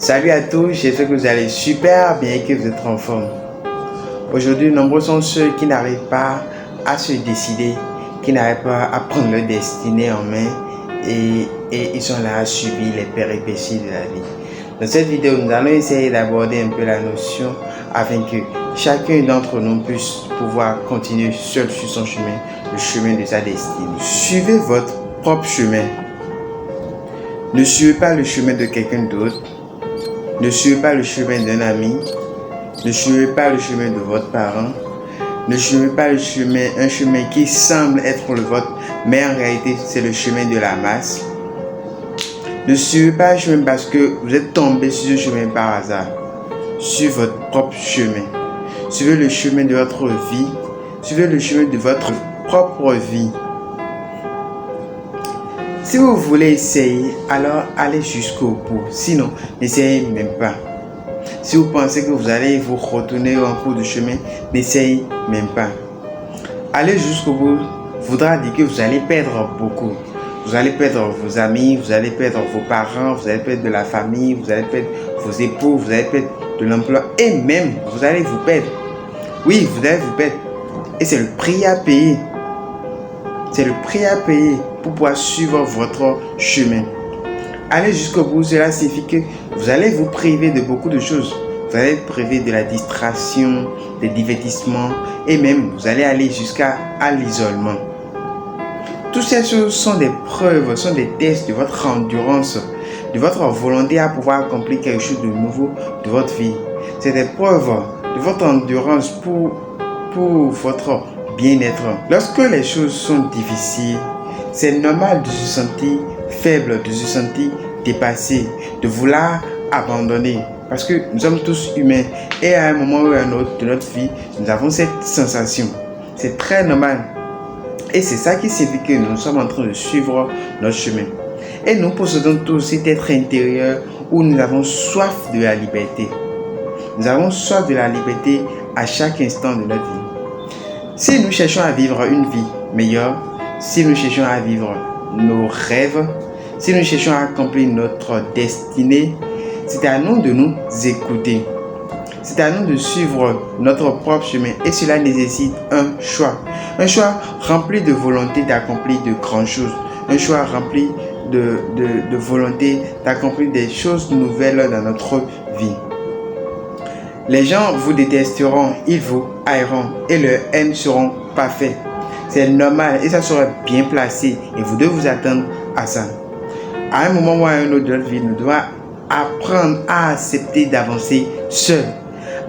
Salut à tous, j'espère que vous allez super bien et que vous êtes en forme. Aujourd'hui, nombreux sont ceux qui n'arrivent pas à se décider, qui n'arrivent pas à prendre leur destinée en main et ils sont là à subir les péripéties de la vie. Dans cette vidéo, nous allons essayer d'aborder un peu la notion afin que chacun d'entre nous puisse pouvoir continuer seul sur son chemin, le chemin de sa destinée. Suivez votre propre chemin. Ne suivez pas le chemin de quelqu'un d'autre. Ne suivez pas le chemin d'un ami. Ne suivez pas le chemin de votre parent. Ne suivez pas un chemin qui semble être le vôtre, mais en réalité, c'est le chemin de la masse. Ne suivez pas le chemin parce que vous êtes tombé sur ce chemin par hasard. Suivez votre propre chemin. Suivez le chemin de votre vie. Suivez le chemin de votre propre vie. Si vous voulez essayer, alors allez jusqu'au bout. Sinon, n'essayez même pas. Si vous pensez que vous allez vous retourner en cours de chemin, n'essayez même pas. Aller jusqu'au bout voudra dire que vous allez perdre beaucoup. Vous allez perdre vos amis, vous allez perdre vos parents, vous allez perdre de la famille, vous allez perdre vos époux, vous allez perdre de l'emploi et même vous allez vous perdre. Oui, vous allez vous perdre. Et c'est le prix à payer. C'est le prix à payer pour pouvoir suivre votre chemin. Aller jusqu'au bout, cela signifie que vous allez vous priver de beaucoup de choses. Vous allez être privé de la distraction, des divertissements et même vous allez aller jusqu'à l'isolement. Toutes ces choses sont des preuves, sont des tests de votre endurance, de votre volonté à pouvoir accomplir quelque chose de nouveau de votre vie. C'est des preuves de votre endurance pour votre bien-être. Lorsque les choses sont difficiles, c'est normal de se sentir faible, de se sentir dépassé, de vouloir abandonner. Parce que nous sommes tous humains et à un moment ou à un autre de notre vie, nous avons cette sensation. C'est très normal. Et c'est ça qui signifie que nous sommes en train de suivre notre chemin. Et nous possédons tous cet être intérieur où nous avons soif de la liberté. Nous avons soif de la liberté à chaque instant de notre vie. Si nous cherchons à vivre une vie meilleure, si nous cherchons à vivre nos rêves, si nous cherchons à accomplir notre destinée, c'est à nous de nous écouter. C'est à nous de suivre notre propre chemin et cela nécessite un choix. Un choix rempli de volonté d'accomplir de grandes choses. Un choix rempli de volonté d'accomplir des choses nouvelles dans notre vie. Les gens vous détesteront, ils vous haïront et leurs haines seront parfaites. C'est normal et ça sera bien placé et vous devez vous attendre à ça. À un moment ou à un autre de notre vie, nous devons apprendre à accepter d'avancer seul,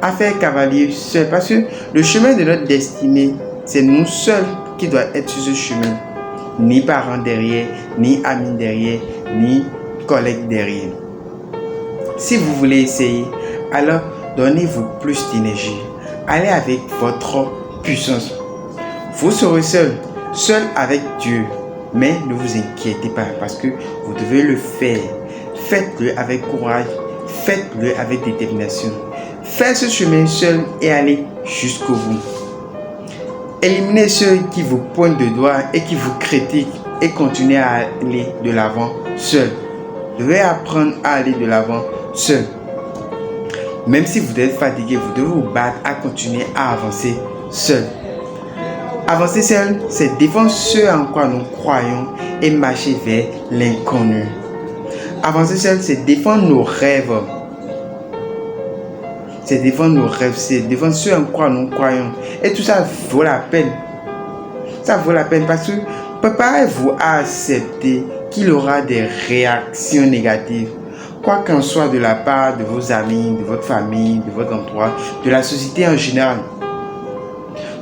à faire cavalier seul parce que le chemin de notre destinée, c'est nous seuls qui doivent être sur ce chemin. Ni parents derrière, ni amis derrière, ni collègues derrière. Si vous voulez essayer, alors donnez-vous plus d'énergie. Allez avec votre puissance. Vous serez seul avec Dieu. Mais ne vous inquiétez pas parce que vous devez le faire. Faites-le avec courage. Faites-le avec détermination. Faites ce chemin seul et allez jusqu'au bout. Éliminez ceux qui vous pointent de doigt et qui vous critiquent et continuez à aller de l'avant seul. Vous devez apprendre à aller de l'avant seul. Même si vous êtes fatigué, vous devez vous battre à continuer à avancer seul. Avancer seul, c'est défendre ce en quoi nous croyons et marcher vers l'inconnu. Avancer seul, c'est défendre nos rêves. C'est défendre nos rêves, c'est défendre ce en quoi nous croyons. Et tout ça vaut la peine. Ça vaut la peine parce que préparez-vous à accepter qu'il y aura des réactions négatives. Quoi qu'en soit de la part de vos amis, de votre famille, de votre entourage, de la société en général.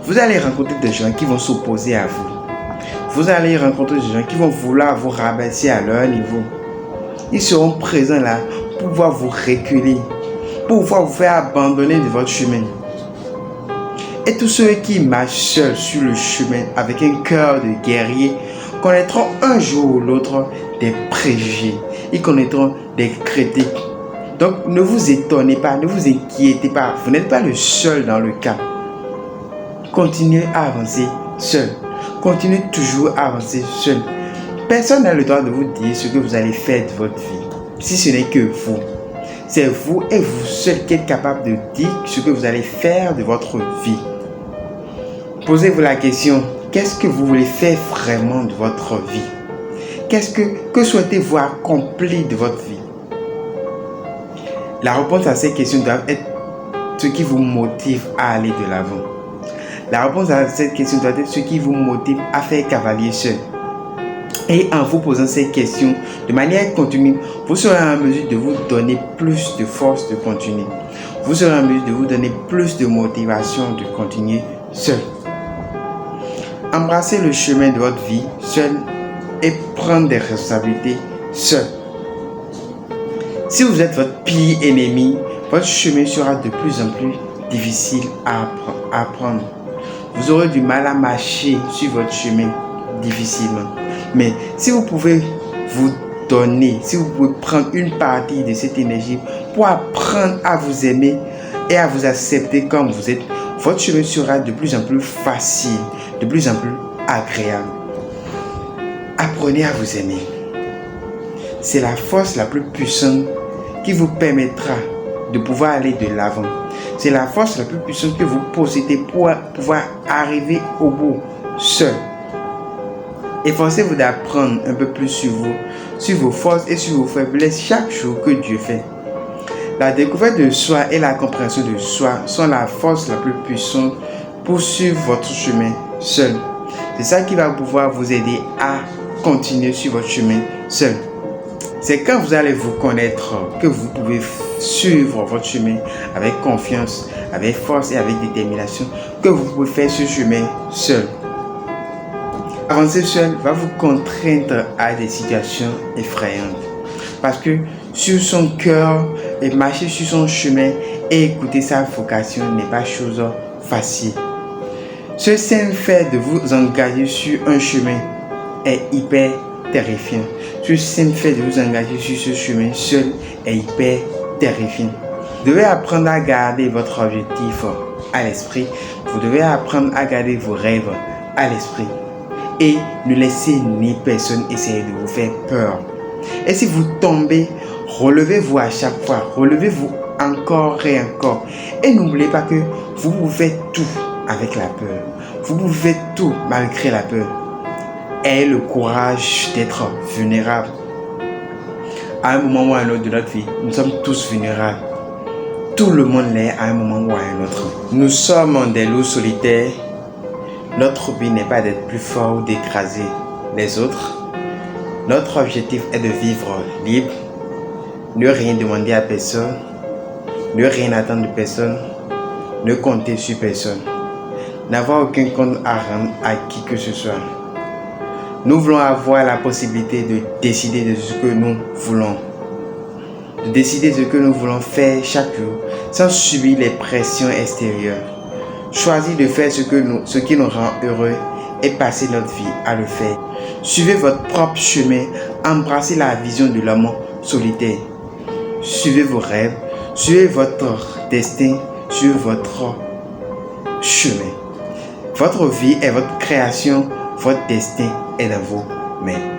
Vous allez rencontrer des gens qui vont s'opposer à vous. Vous allez rencontrer des gens qui vont vouloir vous rabaisser à leur niveau. Ils seront présents là pour pouvoir vous reculer, pour pouvoir vous faire abandonner de votre chemin. Et tous ceux qui marchent seuls sur le chemin avec un cœur de guerrier connaîtront un jour ou l'autre des préjugés. Ils connaîtront des critiques. Donc ne vous étonnez pas, ne vous inquiétez pas. Vous n'êtes pas le seul dans le cas. Continuez à avancer seul. Continuez toujours à avancer seul. Personne n'a le droit de vous dire ce que vous allez faire de votre vie, si ce n'est que vous. C'est vous et vous seul qui êtes capable de dire ce que vous allez faire de votre vie. Posez-vous la question, qu'est-ce que vous voulez faire vraiment de votre vie? Que souhaitez-vous accomplir de votre vie? La réponse à ces questions doit être ce qui vous motive à aller de l'avant. La réponse à cette question doit être ce qui vous motive à faire cavalier seul. Et en vous posant ces questions de manière continue, vous serez en mesure de vous donner plus de force de continuer. Vous serez en mesure de vous donner plus de motivation de continuer seul. Embrassez le chemin de votre vie seul et prendre des responsabilités seul. Si vous êtes votre pire ennemi, votre chemin sera de plus en plus difficile à prendre. Vous aurez du mal à marcher sur votre chemin difficilement. Mais si vous pouvez vous donner, si vous pouvez prendre une partie de cette énergie pour apprendre à vous aimer et à vous accepter comme vous êtes, votre chemin sera de plus en plus facile, de plus en plus agréable. Apprenez à vous aimer. C'est la force la plus puissante qui vous permettra de pouvoir aller de l'avant. C'est la force la plus puissante que vous possédez pour pouvoir arriver au bout seul. Efforcez-vous d'apprendre un peu plus sur vous, sur vos forces et sur vos faiblesses chaque jour que Dieu fait. La découverte de soi et la compréhension de soi sont la force la plus puissante pour suivre votre chemin seul. C'est ça qui va pouvoir vous aider à continuer sur votre chemin seul. C'est quand vous allez vous connaître que vous pouvez suivre votre chemin avec confiance, avec force et avec détermination, que vous pouvez faire ce chemin seul. Avancer seul va vous contraindre à des situations effrayantes. Parce que sur son cœur et marcher sur son chemin et écouter sa vocation n'est pas chose facile. Ce simple fait de vous engager sur un chemin est hyper terrifiant. Ce simple fait de vous engager sur ce chemin seul est hyper terrifiant. Vous devez apprendre à garder votre objectif à l'esprit. Vous devez apprendre à garder vos rêves à l'esprit. Et ne laissez ni personne essayer de vous faire peur. Et si vous tombez, relevez-vous à chaque fois. Relevez-vous encore et encore. Et n'oubliez pas que vous pouvez faire tout avec la peur. Vous pouvez faire tout malgré la peur. Ayez le courage d'être vulnérable. À un moment ou à un autre de notre vie, nous sommes tous vulnérables. Tout le monde l'est à un moment ou à un autre. Nous sommes des loups solitaires. Notre but n'est pas d'être plus fort ou d'écraser les autres. Notre objectif est de vivre libre, ne rien demander à personne, ne rien attendre de personne, ne compter sur personne, n'avoir aucun compte à rendre à qui que ce soit. Nous voulons avoir la possibilité de décider de ce que nous voulons, de décider ce que nous voulons faire chaque jour sans subir les pressions extérieures. Choisir de faire ce qui nous rend heureux et passer notre vie à le faire. Suivez votre propre chemin, embrassez la vision de l'homme solitaire. Suivez vos rêves, suivez votre destin, suivez votre chemin. Votre vie est votre création, votre destin est dans vos mains.